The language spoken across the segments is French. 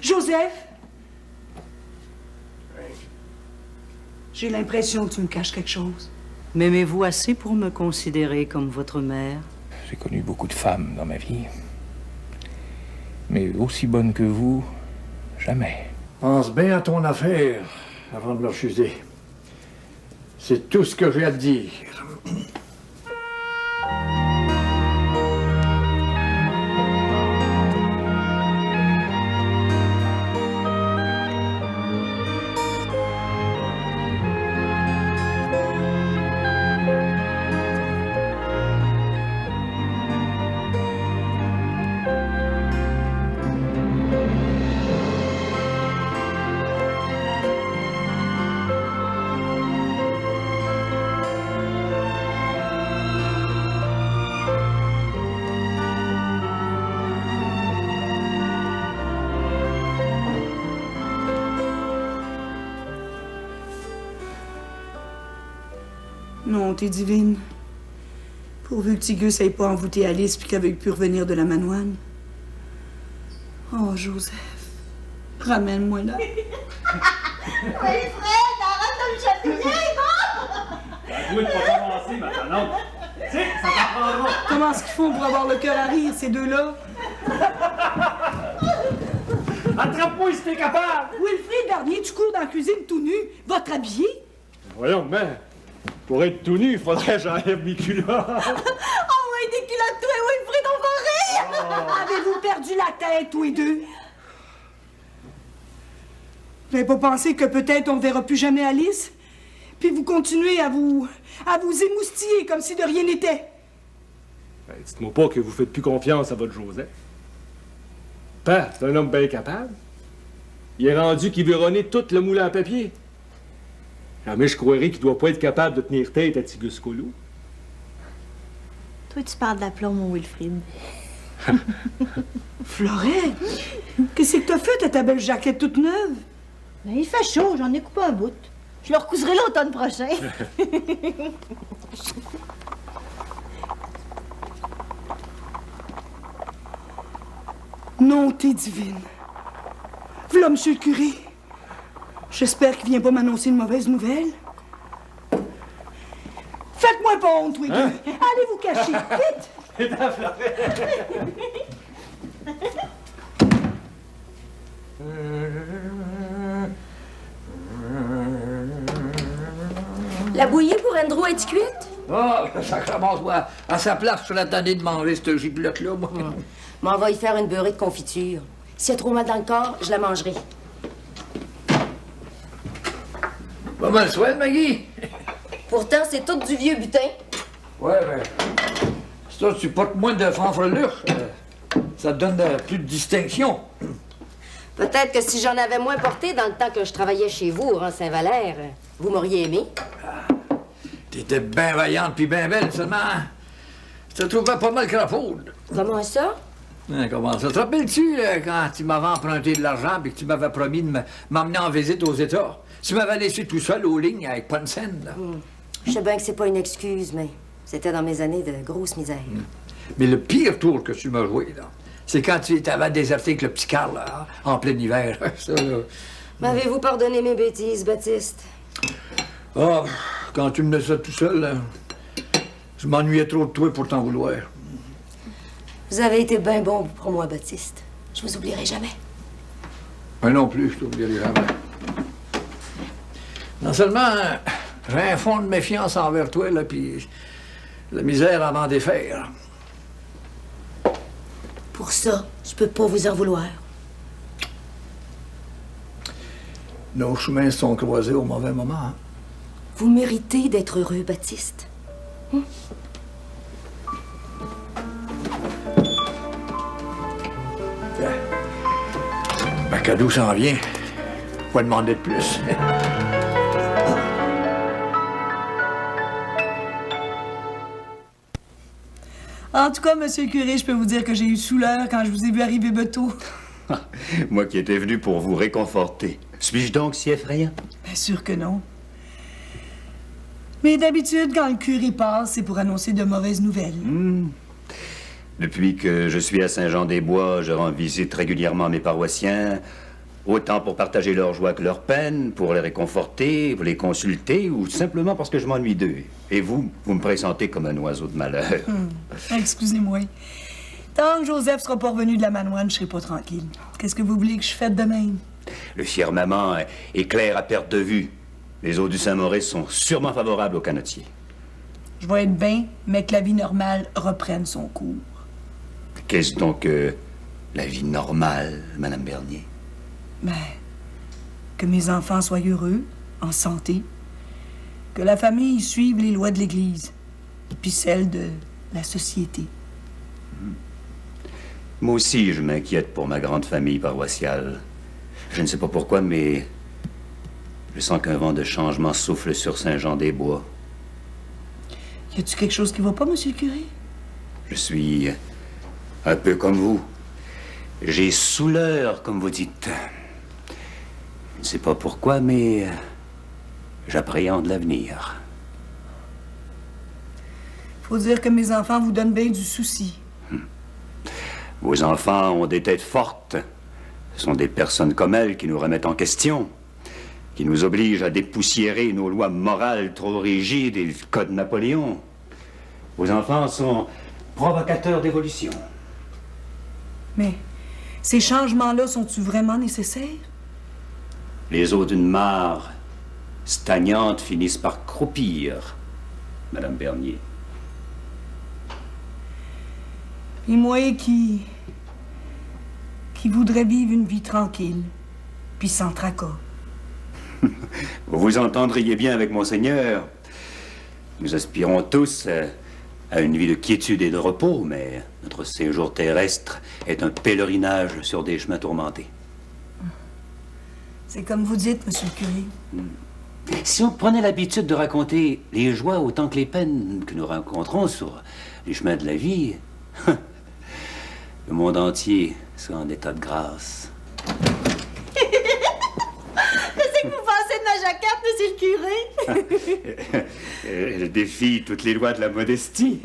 Joseph! J'ai l'impression que tu me caches quelque chose. M'aimez-vous assez pour me considérer comme votre mère? J'ai connu beaucoup de femmes dans ma vie. Mais aussi bonnes que vous, jamais. Pense bien à ton affaire avant de me refuser. C'est tout ce que j'ai à te dire. Non, t'es divine. Pourvu que Tigus ait pas envoûté Alice puis qu'elle veuille plus revenir de la manoine. Oh, Joseph, ramène-moi là. Oui, Fred, arrête de me chatouiller, bon! Vous ne pas commencer, maintenant. Tu sais, ça t'apprendra. Comment est-ce qu'ils font pour avoir le cœur à rire, ces deux-là? Attrape-moi si t'es capable! Wilfrid Garnier, tu cours dans la cuisine tout nu, va te rhabiller? Voyons, mais pour être tout nu, il faudrait que j'enlève mes culottes. Oh, oui, des culottes, toi, Wilfrid, on va rire! Avez-vous perdu la tête, tous les deux? Vous n'avez pas pensé que peut-être on ne verra plus jamais Alice? Puis vous continuez à vous émoustiller comme si de rien n'était. Ben, dites-moi pas que vous faites plus confiance à votre Joseph. Père, c'est un homme bien capable. Il est rendu qu'il veut runner tout le moulin à papier. Jamais je croirais qu'il doit pas être capable de tenir tête à Tigus Colo. Toi, tu parles d'aplomb, mon Wilfrid. Florette, qu'est-ce que t'as fait à ta belle jaquette toute neuve? Ben, il fait chaud, j'en ai coupé un bout. Je le recouserai l'automne prochain. Non, t'es divine. V'là, monsieur le curé. J'espère qu'il vient pas m'annoncer une mauvaise nouvelle. Faites-moi pas honte, tous les deux. Allez vous cacher, vite! C'est ta Florette! La bouillie pour Andrew est cuite? Ah, ça commence à sa place sur la tannée de manger cette giblotte-là, moi. Mais on va y faire une beurrée de confiture. S'il y a trop mal dans le corps, je la mangerai. Pas mal souhait, Maggie. Pourtant, c'est tout du vieux butin. Ouais, ben. Ça, tu portes moins de fanfreluche. Ça te donne plus de distinction. Peut-être que si j'en avais moins porté dans le temps que je travaillais chez vous, au rang Saint-Valère, vous m'auriez aimé. T'étais bien vaillante puis bien belle, seulement. Je te trouvais pas mal crapaude. Comment ça? Hein, comment ça? Te rappelles-tu quand tu m'avais emprunté de l'argent et que tu m'avais promis de m'emmener en visite aux États? Tu m'avais laissé tout seul aux lignes avec pas de scène, là. Je sais bien que c'est pas une excuse, mais c'était dans mes années de grosse misère. Mais le pire tour que tu m'as joué, là, c'est quand tu t'avais déserté avec le petit Carl, là, en plein hiver. Ça, là. M'avez-vous pardonné mes bêtises, Baptiste? Ah, quand tu me laissais tout seul, là, je m'ennuyais trop de toi pour t'en vouloir. Vous avez été bien bon pour moi, Baptiste. Je vous oublierai jamais. Moi non plus, je t'oublierai jamais. Non seulement, j'ai un fond de méfiance envers toi, là, puis la misère à m'en défaire. Pour ça, je peux pas vous en vouloir. Nos chemins se sont croisés au mauvais moment. Hein? Vous méritez d'être heureux, Baptiste. Ma cadeau s'en vient. Quoi demander de plus? En tout cas, monsieur le curé, je peux vous dire que j'ai eu souleur quand je vous ai vu arriver beto. Moi qui étais venu pour vous réconforter. Suis-je donc si effrayant? Bien sûr que non. Mais d'habitude, quand le curé passe, c'est pour annoncer de mauvaises nouvelles. Depuis que je suis à Saint-Jean-des-Bois, je rends visite régulièrement à mes paroissiens. Autant pour partager leur joie que leur peine, pour les réconforter, pour les consulter, ou simplement parce que je m'ennuie d'eux. Et vous me pressentez comme un oiseau de malheur. Excusez-moi. Tant que Joseph sera pas revenu de la manoine, je serai pas tranquille. Qu'est-ce que vous voulez que je fasse de même? Le firmament est clair à perte de vue. Les eaux du Saint-Maurice sont sûrement favorables aux canotiers. Je vais être bien, mais que la vie normale reprenne son cours. Qu'est-ce donc que la vie normale, Madame Bernier? Ben, que mes enfants soient heureux, en santé, que la famille suive les lois de l'Église, puis celles de la société. Moi aussi, je m'inquiète pour ma grande famille paroissiale. Je ne sais pas pourquoi, mais je sens qu'un vent de changement souffle sur Saint-Jean-des-Bois. Y a-tu quelque chose qui va pas, monsieur le curé? Je suis un peu comme vous. J'ai souleur, comme vous dites. Je ne sais pas pourquoi, mais j'appréhende l'avenir. Faut dire que mes enfants vous donnent bien du souci. Vos enfants ont des têtes fortes. Ce sont des personnes comme elles qui nous remettent en question, qui nous obligent à dépoussiérer nos lois morales trop rigides et le code Napoléon. Vos enfants sont provocateurs d'évolution. Mais ces changements-là sont-ils vraiment nécessaires? Les eaux d'une mare stagnante finissent par croupir, Madame Bernier. Et moi qui voudrais vivre une vie tranquille, puis sans tracas. Vous vous entendriez bien avec Monseigneur. Nous aspirons tous à une vie de quiétude et de repos, mais notre séjour terrestre est un pèlerinage sur des chemins tourmentés. C'est comme vous dites, monsieur le curé. Si on prenait l'habitude de raconter les joies autant que les peines que nous rencontrons sur les chemins de la vie, le monde entier serait en état de grâce. Qu'est-ce que vous pensez de ma jaquette, monsieur le curé? Elle défie toutes les lois de la modestie.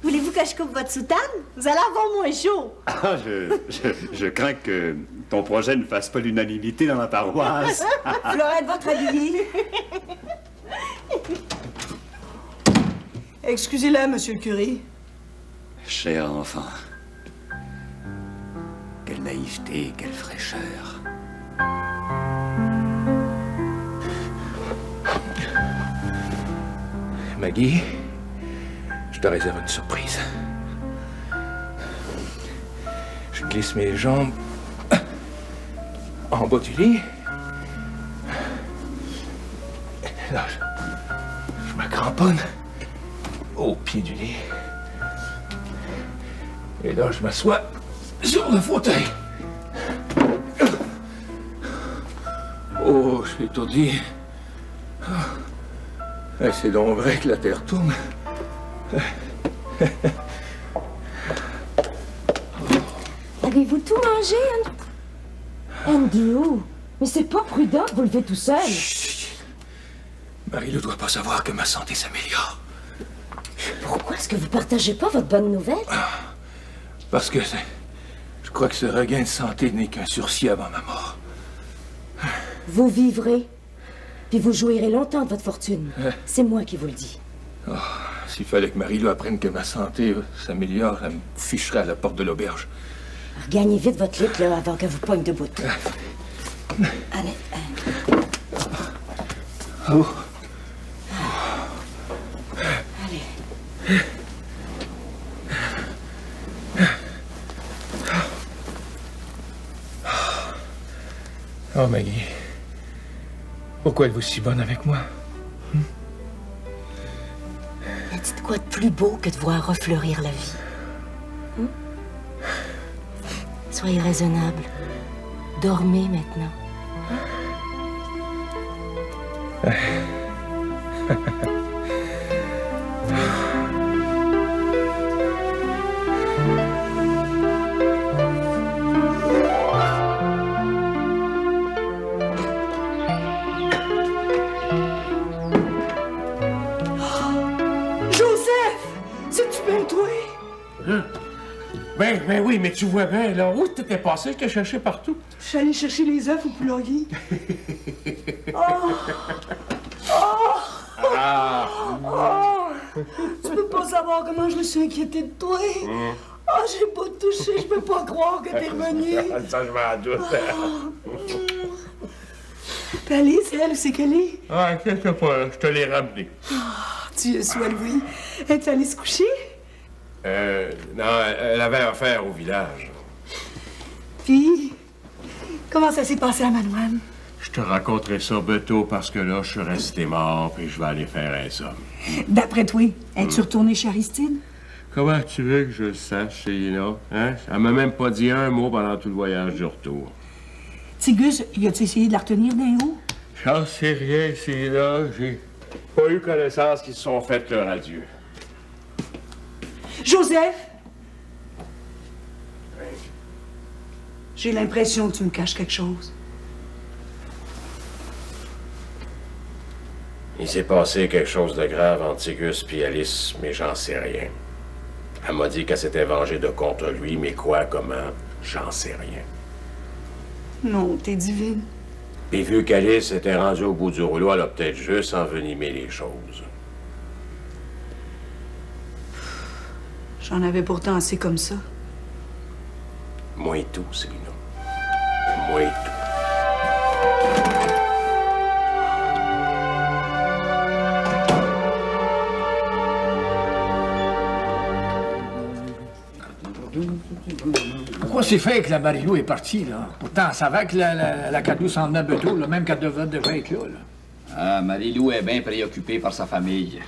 Voulez-vous que je coupe votre soutane? Vous allez avoir moins chaud. Ah, je crains que ton projet ne fasse pas l'unanimité dans la paroisse. Florette, votre habillée. Excusez-la, monsieur le curé. Cher enfant, quelle naïveté, quelle fraîcheur. Maggie, je te réserve une surprise. Je glisse mes jambes en bas du lit. Là, je me cramponne au pied du lit. Et là, je m'assois sur le fauteuil. Oh, je suis étourdi. Ah, c'est donc vrai que la terre tourne. Avez-vous tout mangé, Andrew? Mais c'est pas prudent de vous lever tout seul. Chut. Marie ne doit pas savoir que ma santé s'améliore. Pourquoi est-ce que vous partagez pas votre bonne nouvelle? Parce que je crois que ce regain de santé n'est qu'un sursis avant ma mort. Vous vivrez, puis vous jouirez longtemps de votre fortune. C'est moi qui vous le dis. Oh, s'il fallait que Marie-Lou apprenne que ma santé s'améliore, elle me ficherait à la porte de l'auberge. Regagnez vite votre lit, là, avant qu'elle vous poigne debout. Allez. Oh. Allez. Oh, Maggie. Pourquoi êtes-vous si bonne avec moi? Mais dites quoi de plus beau que de voir refleurir la vie? Soyez raisonnable. Dormez maintenant. Joseph! C'est-tu bien toi? Ben oui, Oui, mais tu vois bien, là, où t'étais passé? Je t'ai cherché partout. Je suis allée chercher les œufs au poulailler. Tu peux pas savoir comment je me suis inquiétée de toi. J'ai pas touché, je peux pas croire que t'es revenu. Ça, je m'en doute. Puis Alice, elle, c'est qu'elle est? Ah, quelque pas, je te l'ai ramené. Dieu soit loué. Es-tu allée se coucher? Non, elle avait affaire au village. Puis, comment ça s'est passé à Manoine? Je te raconterai ça bientôt parce que là, je suis resté mort puis je vais aller faire un somme. D'après toi, es-tu retourné chez Aristide? Comment tu veux que je le sache, Célina? Hein? Elle m'a même pas dit un mot pendant tout le voyage du retour. Tigus, y a-tu essayé de la retenir d'un haut? J'en sais rien, Célina. J'ai pas eu connaissance qu'ils se sont fait leur adieu. Joseph! J'ai l'impression que tu me caches quelque chose. Il s'est passé quelque chose de grave entre Tigus et Alice, mais j'en sais rien. Elle m'a dit qu'elle s'était vengée de contre lui, mais quoi, comment, j'en sais rien. Non, t'es divine. Puis vu qu'Alice était rendue au bout du rouleau, elle a peut-être juste envenimé les choses. J'en avais pourtant assez comme ça. Moi et tout, Célina. Moi et tout. Pourquoi c'est fait que la Marilou est partie, là? Pourtant, elle savait que la Cadou s'en venait bientôt, là, même qu'elle devait déjà être là, Ah, Marilou est bien préoccupée par sa famille.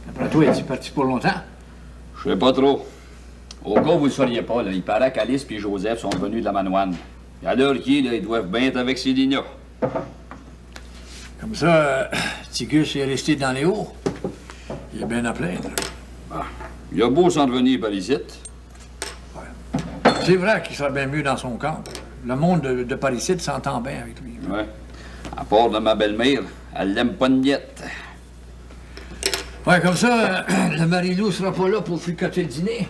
Après toi, es-tu parti pour longtemps? Je sais pas trop. Au cas où vous le sauriez pas, là, il paraît qu'Alice et Joseph sont venus de la Manoine. Et à l'heure qui, là, ils doivent bien être avec Célina. Comme ça, Tigus est resté dans les hauts. Il est bien à plaindre. Ah, il a beau s'en revenir par ici. C'est vrai qu'il serait bien mieux dans son camp. Le monde de Paricide s'entend bien avec lui. Ouais. À part de ma belle-mère, elle l'aime pas de miette. Ouais, comme ça, le Marilou sera pas là pour fricoter le dîner.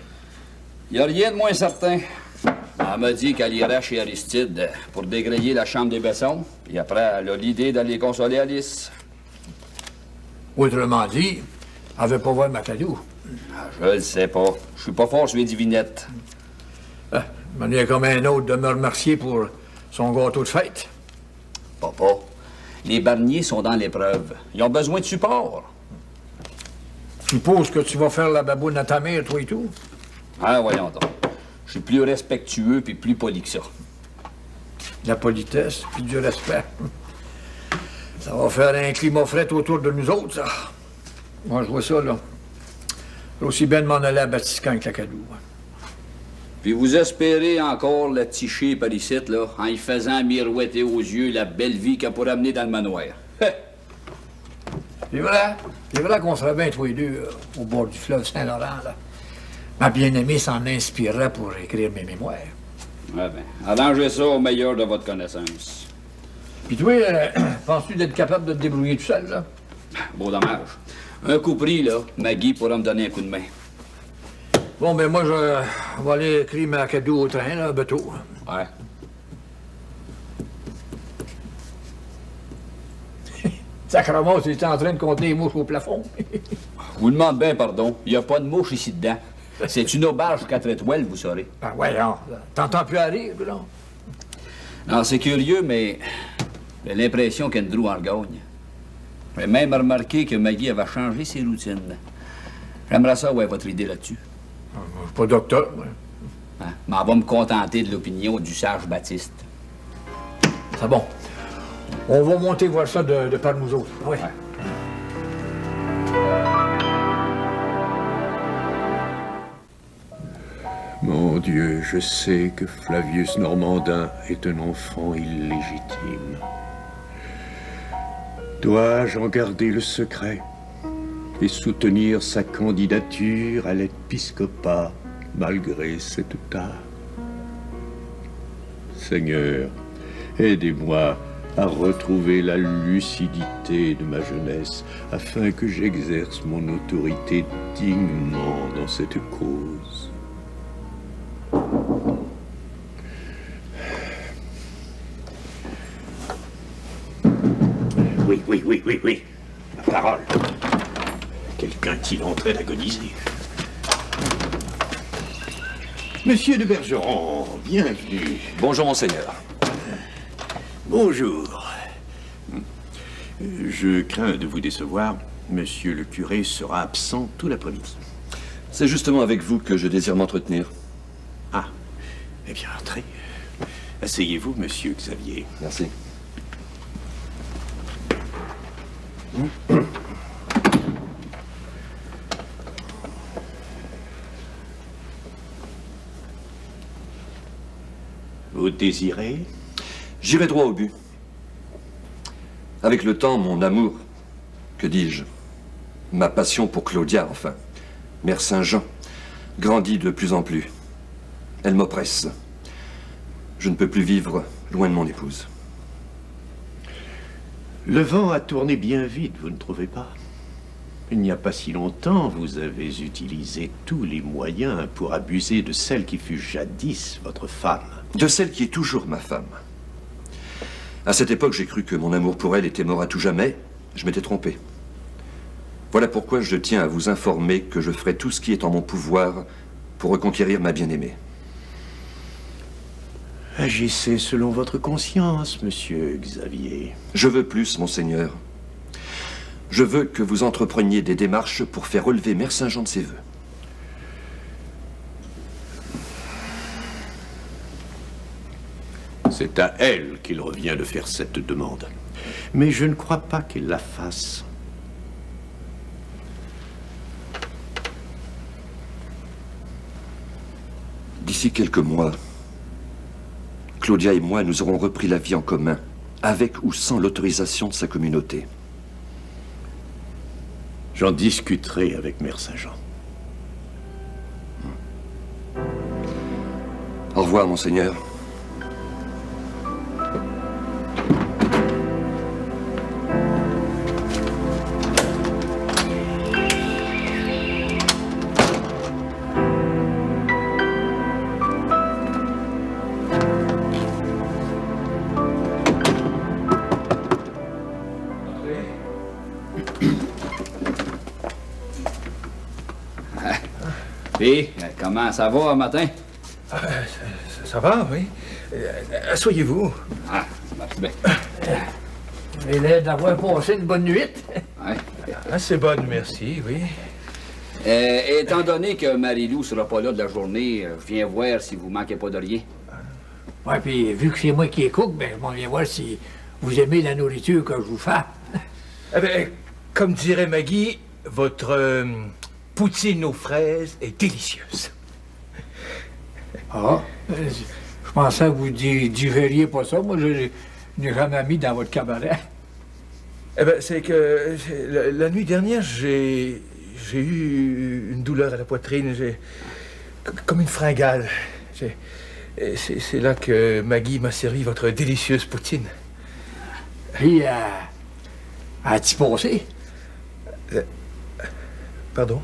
Y a rien de moins certain. Elle m'a dit qu'elle irait chez Aristide pour dégrailler la chambre des Bessons. Et après, elle a l'idée d'aller consoler Alice. Autrement dit, elle veut pas voir Macadou. Ah, je le sais pas. Je suis pas fort sur les divinettes. Il y a comme un autre de me remercier pour son gâteau de fête. Papa, les barniers sont dans l'épreuve. Ils ont besoin de support. Je suppose que tu vas faire la baboune à ta mère, toi et tout. Ah, voyons donc. Je suis plus respectueux puis plus poli que ça. La politesse puis du respect. Ça va faire un climat frais autour de nous autres, ça. Moi, je vois ça, là. Aussi bien de m'en aller à Batiscan avec la Cadou. Puis vous espérez encore la ticher par ici, là, en y faisant miroiter aux yeux la belle vie qu'elle pourrait amener dans le manoir. C'est vrai. C'est vrai qu'on serait bien tous les deux au bord du fleuve Saint-Laurent, là. Ma bien-aimée s'en inspirerait pour écrire mes mémoires. Ouais, ben, arrangez ça au meilleur de votre connaissance. Puis toi, penses-tu d'être capable de te débrouiller tout seul, là? Beau dommage. Un coup pris, là, Maggie pourra me donner un coup de main. Bon, ben moi, je vais aller écrire ma cadeau au train, là, bientôt. Ouais. Sacrement, tu étais en train de compter les mouches au plafond. Vous demande bien pardon. Il n'y a pas de mouche ici dedans. C'est une auberge 4 étoiles, vous saurez. Ben voyons, t'entends plus à rire, là? Non, c'est curieux, mais j'ai l'impression qu'Andrew en gagne. J'ai même remarqué que Maggie avait changé ses routines. J'aimerais ça, ouais, votre idée là-dessus. Je suis pas docteur, moi. Hein? Mais on va me contenter de l'opinion du sage Baptiste. C'est bon. On va monter voir ça de par nous autres. Oui. Ouais. Mon Dieu, je sais que Flavius Normandin est un enfant illégitime. Dois-je en garder le secret et soutenir sa candidature à l'épiscopat malgré cette tare? Seigneur, aidez-moi à retrouver la lucidité de ma jeunesse afin que j'exerce mon autorité dignement dans cette cause. Oui. La parole. Quelqu'un qui est en train d'agoniser. Monsieur de Bergeron, bienvenue. Bonjour, monseigneur. Bonjour. Je crains de vous décevoir. Monsieur le curé sera absent tout l'après-midi. C'est justement avec vous que je désire m'entretenir. Ah, eh bien, entrez. Asseyez-vous, monsieur Xavier. Merci. Vous désirez? J'irai droit au but. Avec le temps, mon amour, que dis-je, ma passion pour Claudia, enfin, Mère Saint-Jean, grandit de plus en plus. Elle m'oppresse. Je ne peux plus vivre loin de mon épouse. Le vent a tourné bien vite, vous ne trouvez pas? Il n'y a pas si longtemps, vous avez utilisé tous les moyens pour abuser de celle qui fut jadis votre femme. De celle qui est toujours ma femme. À cette époque, j'ai cru que mon amour pour elle était mort à tout jamais. Je m'étais trompé. Voilà pourquoi je tiens à vous informer que je ferai tout ce qui est en mon pouvoir pour reconquérir ma bien-aimée. Agissez selon votre conscience, monsieur Xavier. Je veux plus, monseigneur. Je veux que vous entrepreniez des démarches pour faire relever Mère Saint-Jean de ses vœux. C'est à elle qu'il revient de faire cette demande. Mais je ne crois pas qu'elle la fasse. D'ici quelques mois, Claudia et moi, nous aurons repris la vie en commun, avec ou sans l'autorisation de sa communauté. J'en discuterai avec Mère Saint-Jean. Au revoir, monseigneur. Puis, comment ça va, matin? Ça va, oui. Asseyez-vous. Ah, merci bien. Vous avez l'air d'avoir passé une bonne nuit. Ouais. Assez bonne, merci, oui. Étant donné que Marie-Lou sera pas là de la journée, je viens voir si vous manquez pas de rien. Ouais, puis vu que c'est moi qui est cook, ben, je m'en viens voir si vous aimez la nourriture que je vous fais. Eh bien, comme dirait Maggie, votre poutine aux fraises est délicieuse. Ah, je pensais que vous digériez pas ça. Moi, je n'ai jamais mis dans votre cabaret. Eh bien, c'est que la nuit dernière, j'ai eu une douleur à la poitrine. Comme une fringale. C'est là que Maggie m'a servi votre délicieuse poutine. Puis, a-t-il passé? Pardon?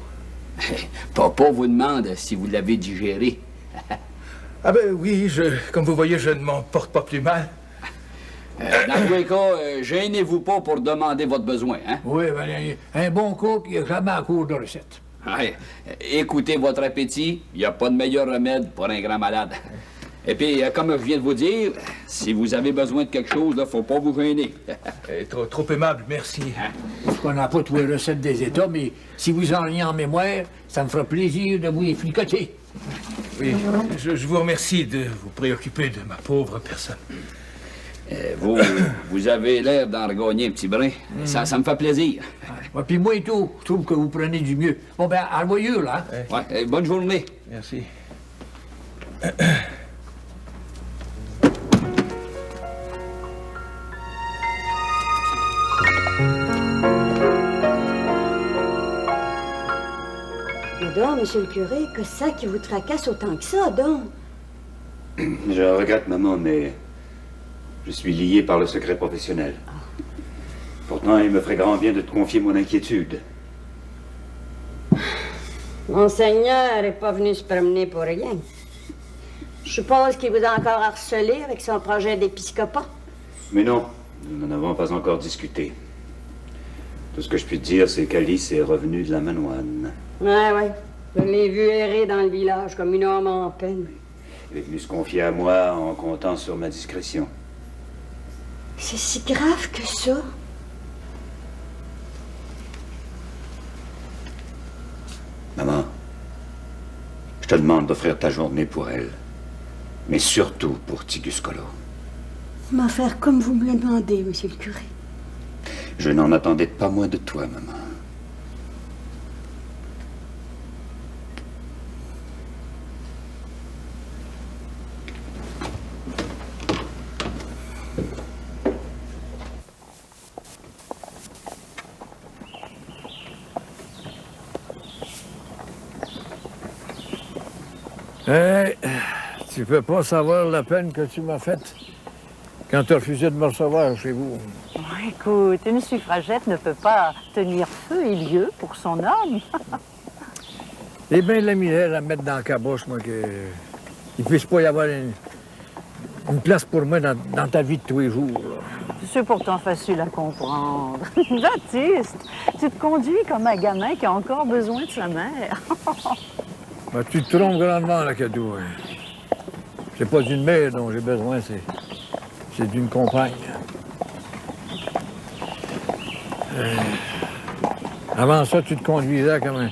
Papa vous demande si vous l'avez digéré. Ah ben oui, comme vous voyez, je ne m'en porte pas plus mal. Dans tous les cas, gênez-vous pas pour demander votre besoin, hein? Oui, ben, un bon cook, il n'y a jamais à court de recette. Ouais. Écoutez votre appétit, il n'y a pas de meilleur remède pour un grand malade. Et puis, comme je viens de vous dire, si vous avez besoin de quelque chose, il ne faut pas vous gêner. Trop aimable, merci. Je ne connais pas toutes les recettes des États, mais si vous en avez en mémoire, ça me fera plaisir de vous les fricoter. Oui, je vous remercie de vous préoccuper de ma pauvre personne. Vous avez l'air d'en regagner un petit brin. Ça me fait plaisir. Ouais, puis moi et tout, je trouve que vous prenez du mieux. Bon, ben, à voyure, là. Ouais, bonne journée. Merci. Donc, monsieur le curé, que ça qui vous tracasse autant que ça, donc? Je regrette, maman, mais je suis lié par le secret professionnel. Pourtant, il me ferait grand bien de te confier mon inquiétude. Monseigneur n'est pas venu se promener pour rien. Je suppose qu'il vous a encore harcelé avec son projet d'épiscopat. Mais non, nous n'en avons pas encore discuté. Tout ce que je puis te dire, c'est qu'Alice est revenue de la Manoine. Ouais. Je l'ai vu errer dans le village comme une âme en peine. Elle est venue se confier à moi en comptant sur ma discrétion. C'est si grave que ça? Maman, je te demande d'offrir ta journée pour elle. Mais surtout pour Tigus Colo. M'en faire comme vous me le demandez, monsieur le curé. Je n'en attendais pas moins de toi, maman. Hey, tu peux pas savoir la peine que tu m'as faite quand tu as refusé de me recevoir chez vous. Oh, écoute, une suffragette ne peut pas tenir feu et lieu pour son homme. Eh bien de la misère à mettre dans la caboche, moi, qu'il ne puisse pas y avoir une place pour moi dans ta vie de tous les jours. Là. C'est pourtant facile à comprendre. Baptiste, tu te conduis comme un gamin qui a encore besoin de sa mère. Ben, tu te trompes grandement, là, Cadou. C'est pas d'une mère dont j'ai besoin, c'est d'une compagne. Avant ça, tu te conduisais comme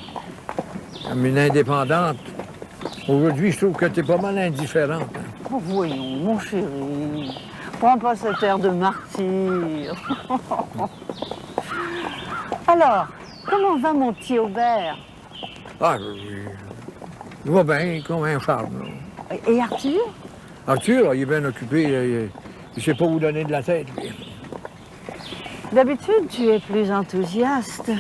une indépendante. Aujourd'hui, je trouve que tu es pas mal indifférente. Hein. Oh, voyons, mon chéri, prends pas cet air de martyr. Alors, comment va mon petit Aubert? Ah, il va bien, comme un charme. Là. Et Arthur? Arthur, il est bien occupé. Il sait pas où donner de la tête, lui. D'habitude, tu es plus enthousiaste.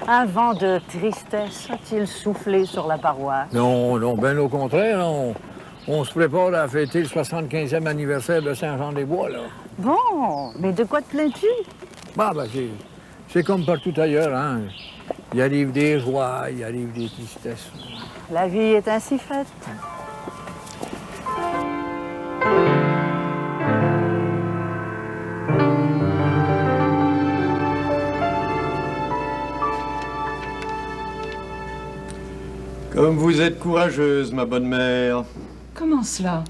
Un vent de tristesse a-t-il soufflé sur la paroisse? Non, bien au contraire. On se prépare à fêter le 75e anniversaire de Saint-Jean-des-Bois, là. Bon, mais de quoi te plains-tu? Ben, c'est comme partout ailleurs, hein. Il arrive des joies, il arrive des tristesses. La vie est ainsi faite. Comme vous êtes courageuse, ma bonne mère. Comment cela?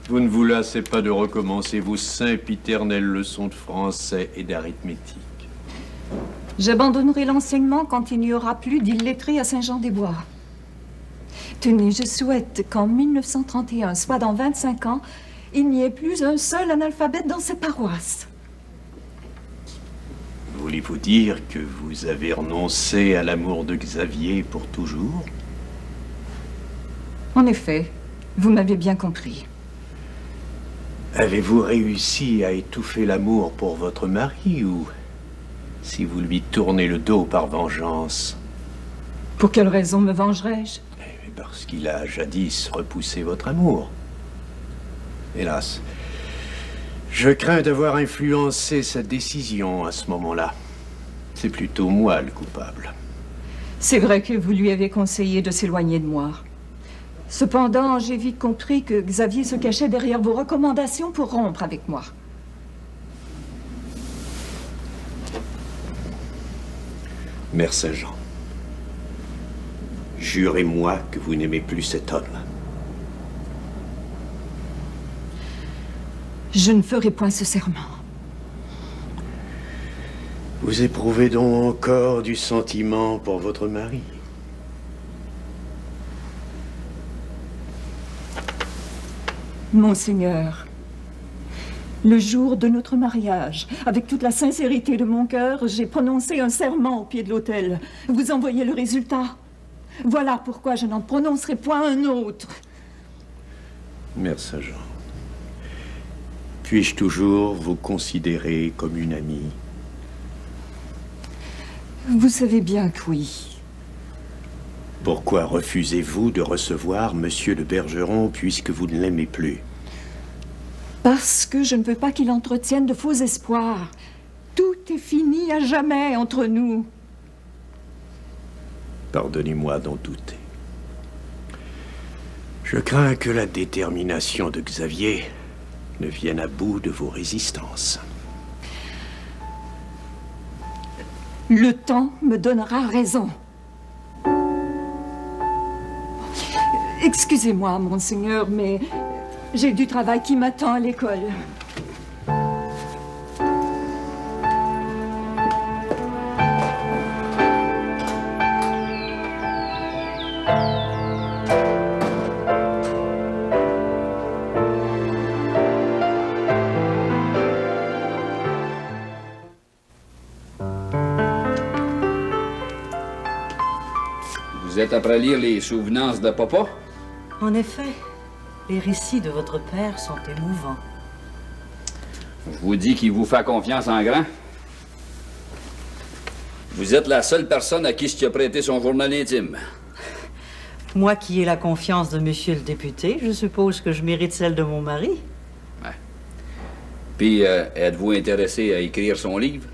Vous ne vous lassez pas de recommencer vos sempiternelles leçons de français et d'arithmétique. J'abandonnerai l'enseignement quand il n'y aura plus d'illettrés à Saint-Jean-des-Bois. Tenez, je souhaite qu'en 1931, soit dans 25 ans, il n'y ait plus un seul analphabète dans cette paroisse. Voulez-vous dire que vous avez renoncé à l'amour de Xavier pour toujours? En effet, vous m'avez bien compris. Avez-vous réussi à étouffer l'amour pour votre mari ou si vous lui tournez le dos par vengeance? Pour quelle raison me vengerais-je? Parce qu'il a jadis repoussé votre amour. Hélas, je crains d'avoir influencé sa décision à ce moment-là. C'est plutôt moi le coupable. C'est vrai que vous lui avez conseillé de s'éloigner de moi. Cependant, j'ai vite compris que Xavier se cachait derrière vos recommandations pour rompre avec moi. Mère Saint-Jean, jurez-moi que vous n'aimez plus cet homme. Je ne ferai point ce serment. Vous éprouvez donc encore du sentiment pour votre mari? Monseigneur, le jour de notre mariage, avec toute la sincérité de mon cœur, j'ai prononcé un serment au pied de l'autel. Vous en voyez le résultat. Voilà pourquoi je n'en prononcerai point un autre. Mère Saint-Jean, puis-je toujours vous considérer comme une amie? Vous savez bien que oui. Pourquoi refusez-vous de recevoir Monsieur de Bergeron puisque vous ne l'aimez plus? Parce que je ne veux pas qu'il entretienne de faux espoirs. Tout est fini à jamais entre nous. Pardonnez-moi d'en douter. Je crains que la détermination de Xavier ne vienne à bout de vos résistances. Le temps me donnera raison. Excusez-moi, monseigneur, mais j'ai du travail qui m'attend à l'école. Vous êtes après lire les souvenances de papa? En effet, les récits de votre père sont émouvants. Je vous dis qu'il vous fait confiance en grand. Vous êtes la seule personne à qui je a prêté son journal intime. Moi qui ai la confiance de monsieur le député, je suppose que je mérite celle de mon mari. Ouais. Puis, êtes-vous intéressé à écrire son livre?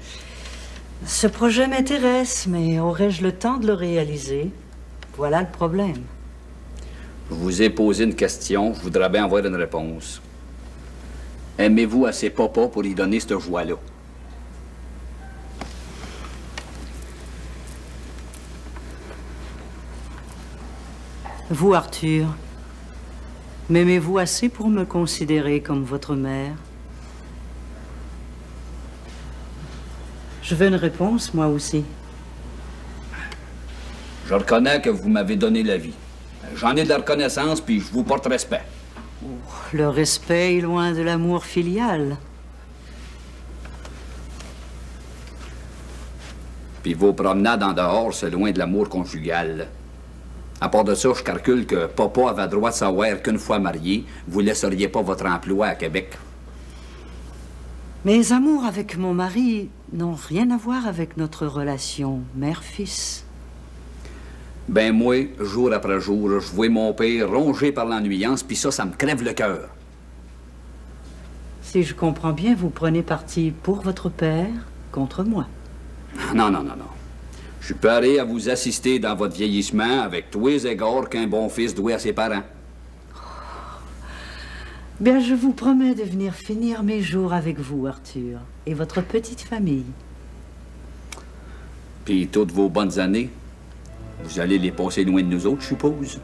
Ce projet m'intéresse, mais aurais-je le temps de le réaliser? Voilà le problème. Je vous ai posé une question, je voudrais bien avoir une réponse. Aimez-vous assez papa pour y donner cette joie-là? Vous, Arthur, m'aimez-vous assez pour me considérer comme votre mère? Je veux une réponse, moi aussi. Je reconnais que vous m'avez donné la vie. J'en ai de la reconnaissance, puis je vous porte respect. Oh, le respect est loin de l'amour filial. Puis vos promenades en dehors, c'est loin de l'amour conjugal. À part de ça, je calcule que papa avait droit de savoir qu'une fois marié, vous ne laisseriez pas votre emploi à Québec. Mes amours avec mon mari n'ont rien à voir avec notre relation mère-fils. Ben moi, jour après jour, je vois mon père rongé par l'ennuyance, puis ça me crève le cœur. Si je comprends bien, vous prenez parti pour votre père contre moi. Non. Je suis prêt à vous assister dans votre vieillissement avec tous les égards qu'un bon fils doit à ses parents. Bien, je vous promets de venir finir mes jours avec vous, Arthur, et votre petite famille. Puis toutes vos bonnes années, vous allez les passer loin de nous autres, je suppose.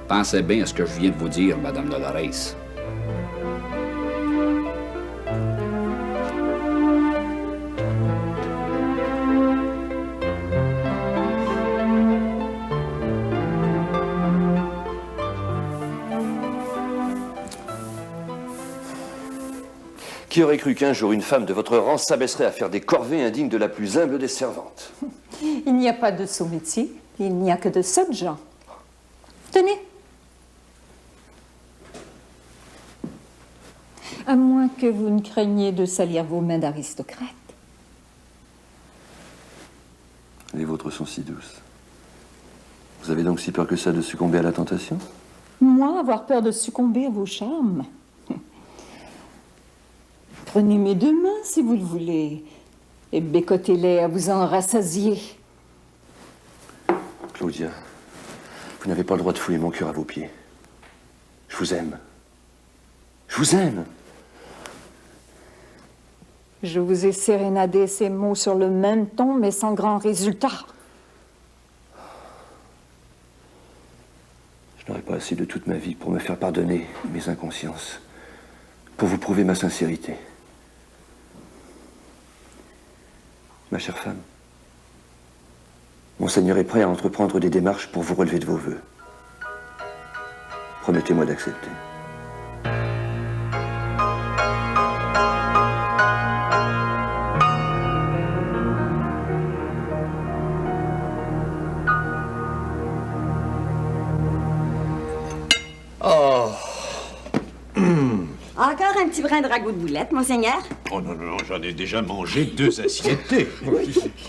Pensez bien à ce que je viens de vous dire, Madame Dolores. Qui aurait cru qu'un jour une femme de votre rang s'abaisserait à faire des corvées indignes de la plus humble des servantes? Il n'y a pas de sot métier, il n'y a que de sottes gens. Tenez. À moins que vous ne craigniez de salir vos mains d'aristocrate. Les vôtres sont si douces. Vous avez donc si peur que ça de succomber à la tentation? Moi, avoir peur de succomber à vos charmes? Prenez mes deux mains, si vous le voulez, et bécotez-les à vous en rassasier. Claudia, vous n'avez pas le droit de fouler mon cœur à vos pieds. Je vous aime. Je vous aime. Je vous ai sérénadé ces mots sur le même ton, mais sans grand résultat. Je n'aurai pas assez de toute ma vie pour me faire pardonner mes inconsciences, pour vous prouver ma sincérité. Ma chère femme, Monseigneur est prêt à entreprendre des démarches pour vous relever de vos vœux. Promettez-moi d'accepter. Oh. Encore un petit brin de ragoût de boulette, monseigneur? Oh non, j'en ai déjà mangé 2 assiettes.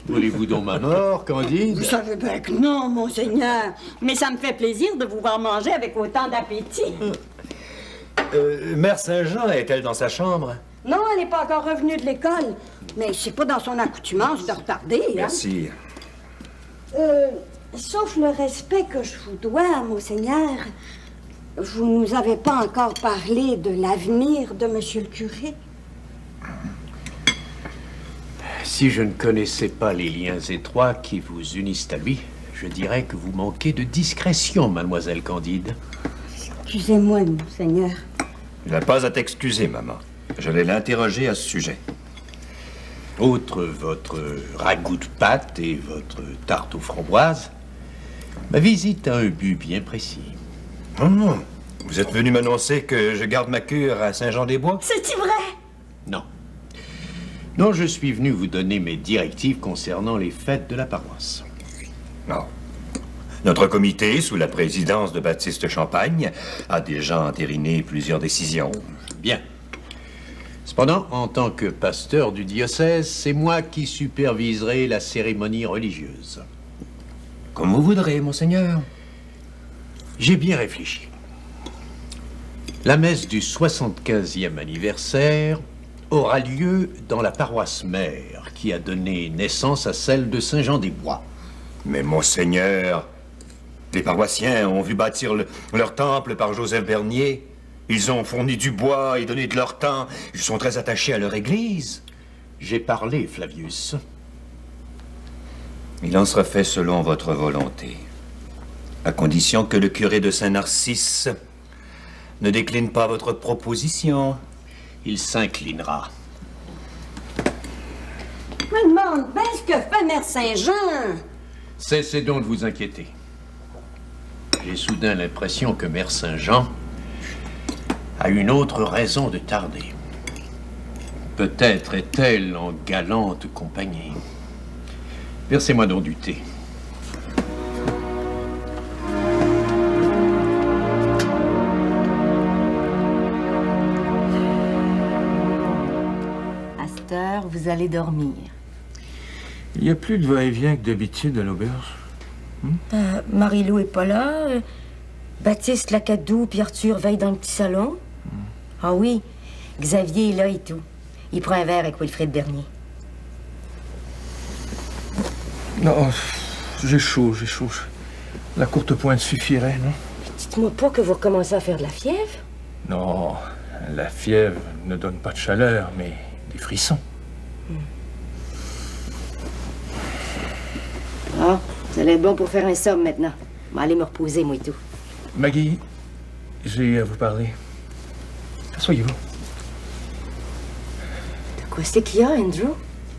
Voulez-vous donc ma mort, Candide? Vous savez bien que non, monseigneur. Mais ça me fait plaisir de vous voir manger avec autant d'appétit. Mère Saint-Jean est-elle dans sa chambre? Non, elle n'est pas encore revenue de l'école. Mais c'est pas dans son accoutumance de retarder, hein? Merci. Sauf le respect que je vous dois, monseigneur, vous nous avez pas encore parlé de l'avenir de monsieur le curé. Si je ne connaissais pas les liens étroits qui vous unissent à lui, je dirais que vous manquez de discrétion, mademoiselle Candide. Excusez-moi, monseigneur. Il n'a pas à t'excuser, maman. J'allais l'interroger à ce sujet. Outre votre ragoût de pâte et votre tarte aux framboises, ma visite a un but bien précis. Oh, vous êtes venu m'annoncer que je garde ma cure à Saint-Jean-des-Bois? C'est-il vrai? Non. Non, je suis venu vous donner mes directives concernant les fêtes de la paroisse. Non. Notre comité, sous la présidence de Baptiste Champagne, a déjà entériné plusieurs décisions. Bien. Cependant, en tant que pasteur du diocèse, c'est moi qui superviserai la cérémonie religieuse. Comme vous voudrez, monseigneur. J'ai bien réfléchi. La messe du 75e anniversaire aura lieu dans la paroisse mère qui a donné naissance à celle de Saint-Jean-des-Bois. Mais monseigneur, les paroissiens ont vu bâtir leur temple par Joseph Bernier. Ils ont fourni du bois et donné de leur temps. Ils sont très attachés à leur église. J'ai parlé, Flavius. Il en sera fait selon votre volonté, à condition que le curé de Saint-Narcisse ne décline pas votre proposition. Il s'inclinera. Je me demande bien ce que fait Mère Saint-Jean. Cessez donc de vous inquiéter. J'ai soudain l'impression que Mère Saint-Jean a une autre raison de tarder. Peut-être est-elle en galante compagnie. Versez-moi donc du thé. À cette heure, vous allez dormir. Il y a plus de va-et-vient que d'habitude à l'auberge. Marie-Lou est pas là. Baptiste Lacadou puis Arthur veillent dans le petit salon. Ah oui, Xavier est là et tout. Il prend un verre avec Wilfrid Bernier. Non, j'ai chaud. La courte pointe suffirait, non? Dites-moi pas que vous recommencez à faire de la fièvre. Non, la fièvre ne donne pas de chaleur, mais des frissons. Ah, vous allez être bon pour faire un somme maintenant. Je vais aller me reposer, moi et tout. Maggie, j'ai à vous parler. Asseyez-vous. De quoi c'est qu'il y a, Andrew?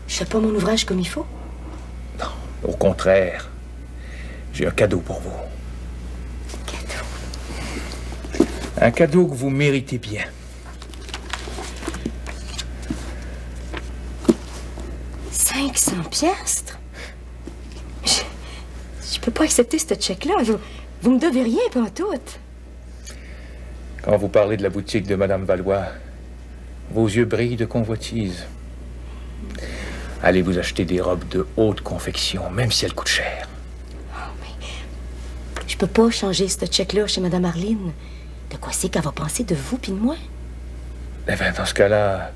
Je fais pas mon ouvrage comme il faut? Au contraire, j'ai un cadeau pour vous. Un cadeau que vous méritez bien. « 500 piastres? Je peux pas accepter ce chèque-là. Vous me devez rien, pantoute. Quand vous parlez de la boutique de Madame Valois, vos yeux brillent de convoitise. Allez vous acheter des robes de haute confection, même si elles coûtent cher. Je peux pas changer ce chèque-là chez Madame Arline. De quoi c'est qu'elle va penser de vous puis de moi? Eh bien, dans ce cas-là,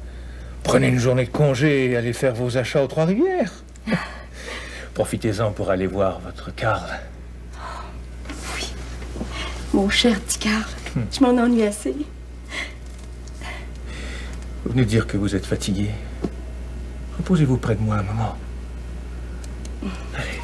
prenez une journée de congé et allez faire vos achats aux Trois-Rivières. Profitez-en pour aller voir votre Karl. Oui. Mon cher petit Karl, je m'en ennuie assez. Vous venez de dire que vous êtes fatigué. Reposez-vous près de moi un moment. Allez.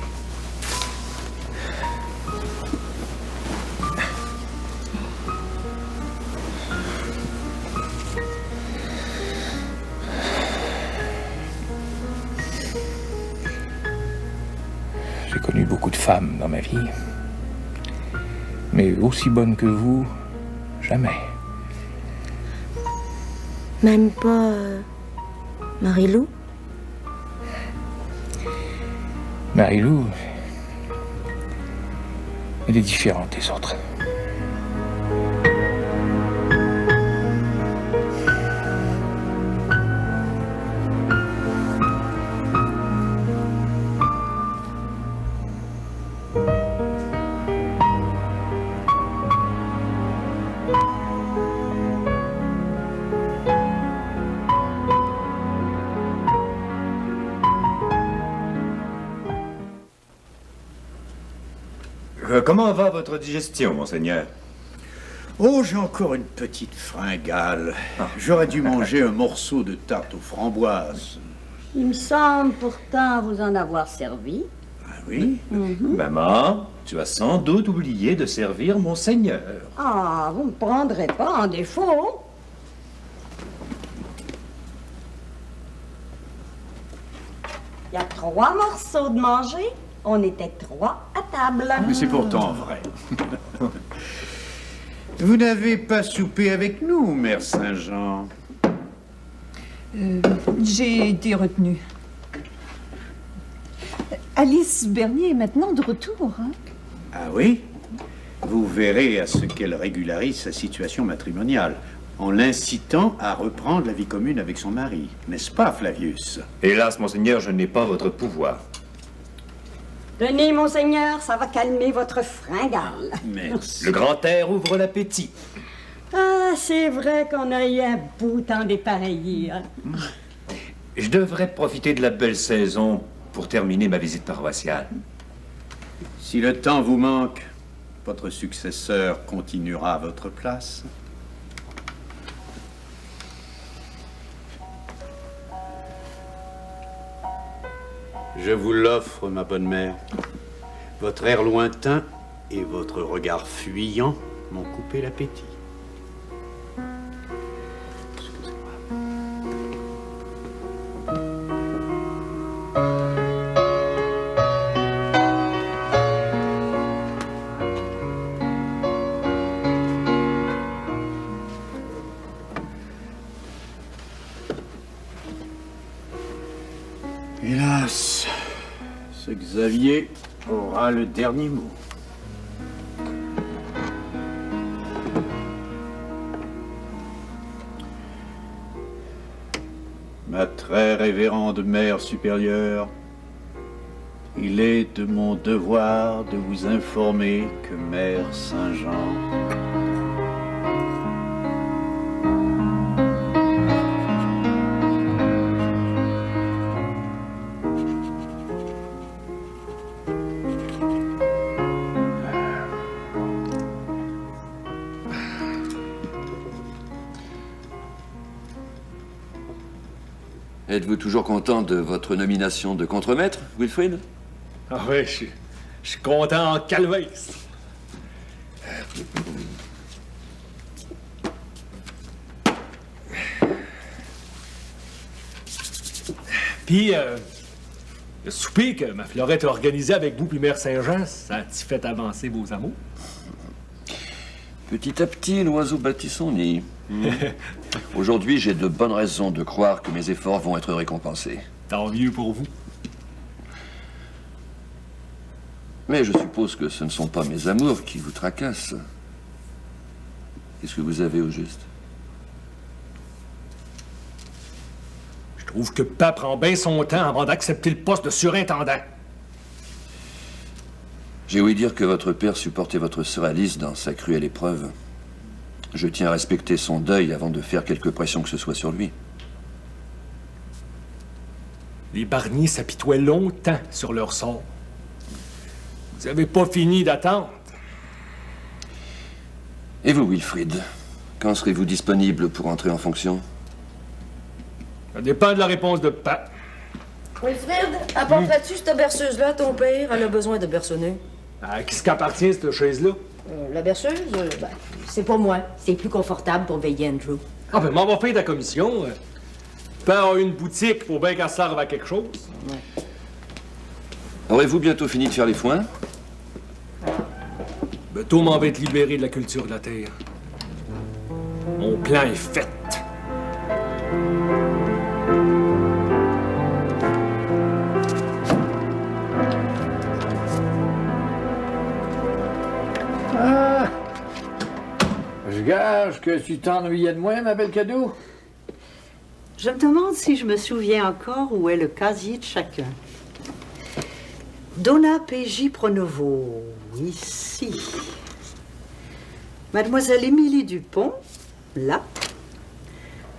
J'ai connu beaucoup de femmes dans ma vie. Mais aussi bonnes que vous, jamais. Même pas Marie-Lou? Marie-Lou, elle est différente des autres. Comment va votre digestion, monseigneur? Oh, j'ai encore une petite fringale. J'aurais dû manger un morceau de tarte aux framboises. Il me semble pourtant vous en avoir servi. Ah oui? Maman, tu as sans doute oublié de servir Monseigneur. Ah, vous me prendrez pas en défaut. Il y a 3 morceaux de manger. On était 3 à table. Mais c'est pourtant vrai. Vous n'avez pas soupé avec nous, Mère Saint-Jean. J'ai été retenue. Alice Bernier est maintenant de retour. Hein? Ah oui? Vous verrez à ce qu'elle régularise sa situation matrimoniale, en l'incitant à reprendre la vie commune avec son mari. N'est-ce pas, Flavius? Hélas, Monseigneur, je n'ai pas votre pouvoir. Tenez, Monseigneur, ça va calmer votre fringale. Merci. Le grand air ouvre l'appétit. Ah, c'est vrai qu'on a eu un beau temps dépareillé. Hein? Je devrais profiter de la belle saison pour terminer ma visite paroissiale. Si le temps vous manque, votre successeur continuera à votre place. Je vous l'offre, ma bonne mère. Votre air lointain et votre regard fuyant m'ont coupé l'appétit. Hélas, ce Xavier aura le dernier mot. Ma très révérende mère supérieure, il est de mon devoir de vous informer que Mère Saint-Jean Êtes-vous toujours content de votre nomination de contremaître, Wilfrid? Ah oui, je suis content en calvaise. Puis, le souper que ma Fleurette a organisé avec vous puis Mère Saint-Jean, ça a-t-il fait avancer vos amours? Petit à petit, l'oiseau bâtit son nid. Aujourd'hui, j'ai de bonnes raisons de croire que mes efforts vont être récompensés. Tant mieux pour vous. Mais je suppose que ce ne sont pas mes amours qui vous tracassent. Qu'est-ce que vous avez au juste? Je trouve que Pap prend bien son temps avant d'accepter le poste de surintendant. J'ai ouï dire que votre père supportait votre sœur Alice dans sa cruelle épreuve. Je tiens à respecter son deuil avant de faire quelque pression que ce soit sur lui. Les Barnier s'apitoient longtemps sur leur sort. Vous n'avez pas fini d'attendre. Et vous, Wilfrid, quand serez-vous disponible pour entrer en fonction? Ça dépend de la réponse de Pap. Wilfrid, apporteras-tu cette berceuse-là à ton père? Elle a besoin de berçonner. À qui qu'appartient cette chaise-là? La berceuse, c'est pour moi. C'est plus confortable pour veiller Andrew. Ah ben, m'en va faire ta commission. Père a une boutique, faut bien qu'elle serve à quelque chose. Ouais. Aurez-vous bientôt fini de faire les foins? Bientôt m'en va être libéré de la culture de la terre. Mon plan est fait. Ah! Je gage que tu t'ennuyais de moi, ma belle cadeau. Je me demande si je me souviens encore où est le casier de chacun. Donna P.J. Pronovo, ici. Mademoiselle Émilie Dupont, là.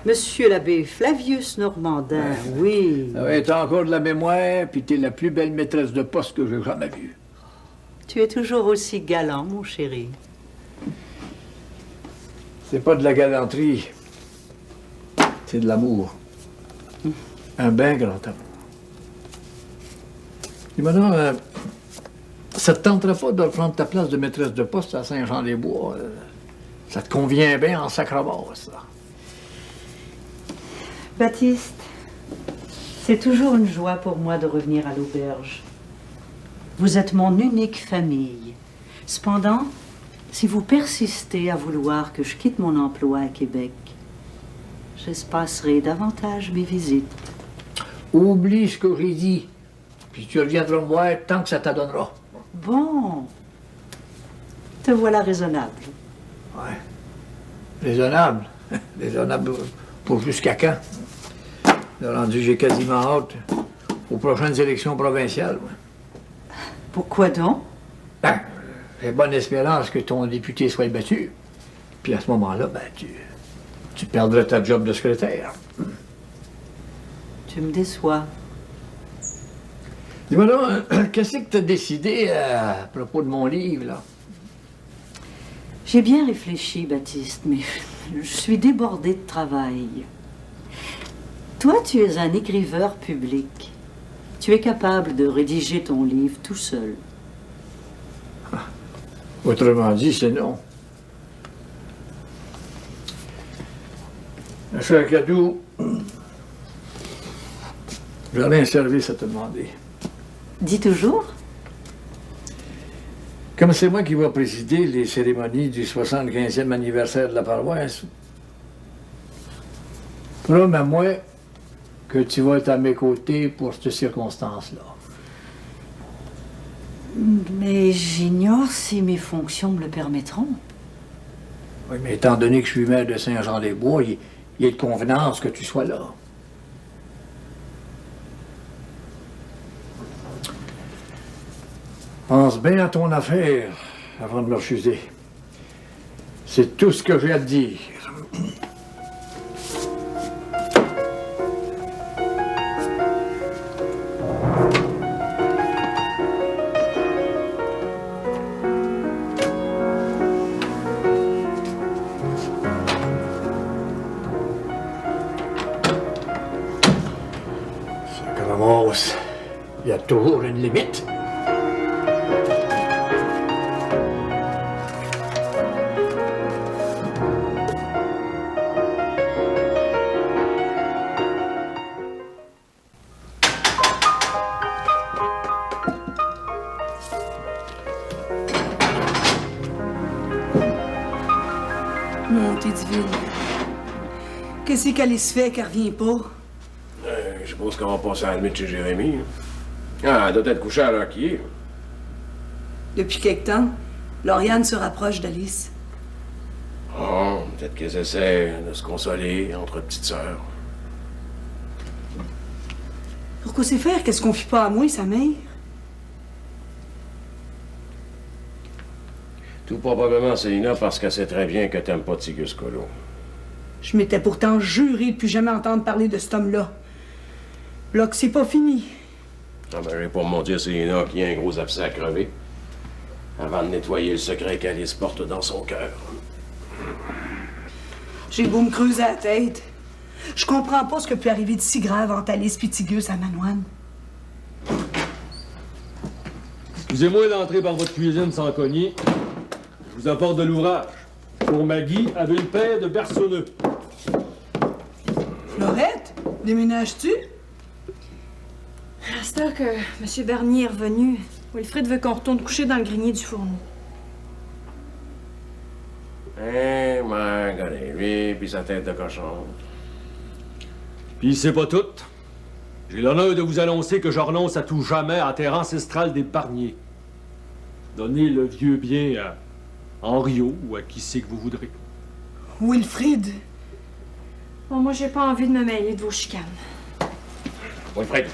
Monsieur l'abbé Flavius Normandin, oui. T'as encore de la mémoire, puis t'es la plus belle maîtresse de poste que j'ai jamais vue. Tu es toujours aussi galant, mon chéri. C'est pas de la galanterie. C'est de l'amour. Un bien grand amour. Et maintenant, ça te tenterait pas de prendre ta place de maîtresse de poste à Saint-Jean-des-Bois? Ça te convient bien en sacrament, ça. Baptiste, c'est toujours une joie pour moi de revenir à l'auberge. Vous êtes mon unique famille. Cependant, si vous persistez à vouloir que je quitte mon emploi à Québec, j'espacerai davantage mes visites. Oublie ce que j'ai dit, puis tu reviendras me voir tant que ça t'adonnera. Bon. Te voilà raisonnable. Ouais. Raisonnable. Raisonnable pour jusqu'à quand? Là, rendu, j'ai quasiment hâte aux prochaines élections provinciales. Ouais. Pourquoi donc? Ben, j'ai bonne espérance que ton député soit battu. Puis à ce moment-là, ben, tu perdrais ta job de secrétaire. Tu me déçois. Dis-moi donc, qu'est-ce que tu as décidé à propos de mon livre, là? J'ai bien réfléchi, Baptiste, mais je suis débordée de travail. Toi, tu es un écriveur public. Tu es capable de rédiger ton livre tout seul. Autrement dit, c'est non. Cher Cadou, j'aurais un service à te demander. Dis toujours. Comme c'est moi qui vais présider les cérémonies du 75e anniversaire de la paroisse, promets-moi que tu vas être à mes côtés pour cette circonstance-là. Mais j'ignore si mes fonctions me le permettront. Oui, mais étant donné que je suis maire de Saint-Jean-des-Bois, il est de convenance que tu sois là. Pense bien à ton affaire avant de me refuser. C'est tout ce que j'ai à te dire. Sacramos, il y a toujours une limite. Montée divine. Qu'est-ce qu'elle se fait qu'elle revient pas? Je suppose qu'on va passer à la nuit chez Jérémy. Ah, elle doit être couchée à l'heure qui est. Depuis quelque temps, Lauriane se rapproche d'Alice. Oh, peut-être qu'elles essaient de se consoler entre petites sœurs. Pourquoi c'est faire qu'elle se confie pas à moi, sa mère? Tout probablement, Célina, parce qu'elle sait très bien que t'aimes pas Tigus Colo. Je m'étais pourtant juré de plus jamais entendre parler de cet homme-là. Là que c'est pas fini. Ah ben, j'ai pour mon Dieu, Célina, qui a un gros abcès à crever. Avant de nettoyer le secret qu'Alice porte dans son cœur. J'ai beau me creuser la tête. Je comprends pas ce que peut arriver de si grave entre Alice et Tigus à Manoine. Excusez-moi d'entrer par votre cuisine sans cogner. Je vous apporte de l'ouvrage. Pour Maggie, avait une paire de berceaux-nœuds. Florette, déménages-tu? À cette heure que M. Bernier est revenu, Wilfrid veut qu'on retourne coucher dans le grenier du fourneau. Eh, regardez, lui, puis sa tête de cochon. Puis c'est pas tout. J'ai l'honneur de vous annoncer que je renonce à tout jamais à la terre ancestrale des Barniers. Donnez le vieux bien à Henriot ou à qui c'est que vous voudrez. Wilfrid. Bon, moi, j'ai pas envie de me mêler de vos chicanes. Wilfrid.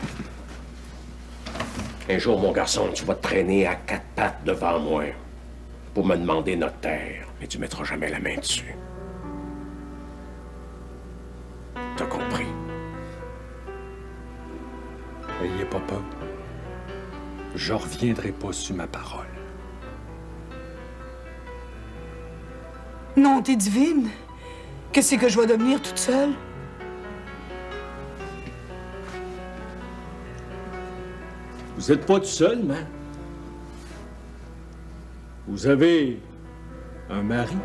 Un jour, mon garçon, tu vas te traîner à quatre pattes devant moi pour me demander notre terre, mais tu mettras jamais la main dessus. T'as compris? Ayez pas peur. Je reviendrai pas sur ma parole. Non, t'es divine. Qu'est-ce que je vais devenir toute seule? Vous n'êtes pas tout seul, mais vous avez un mari.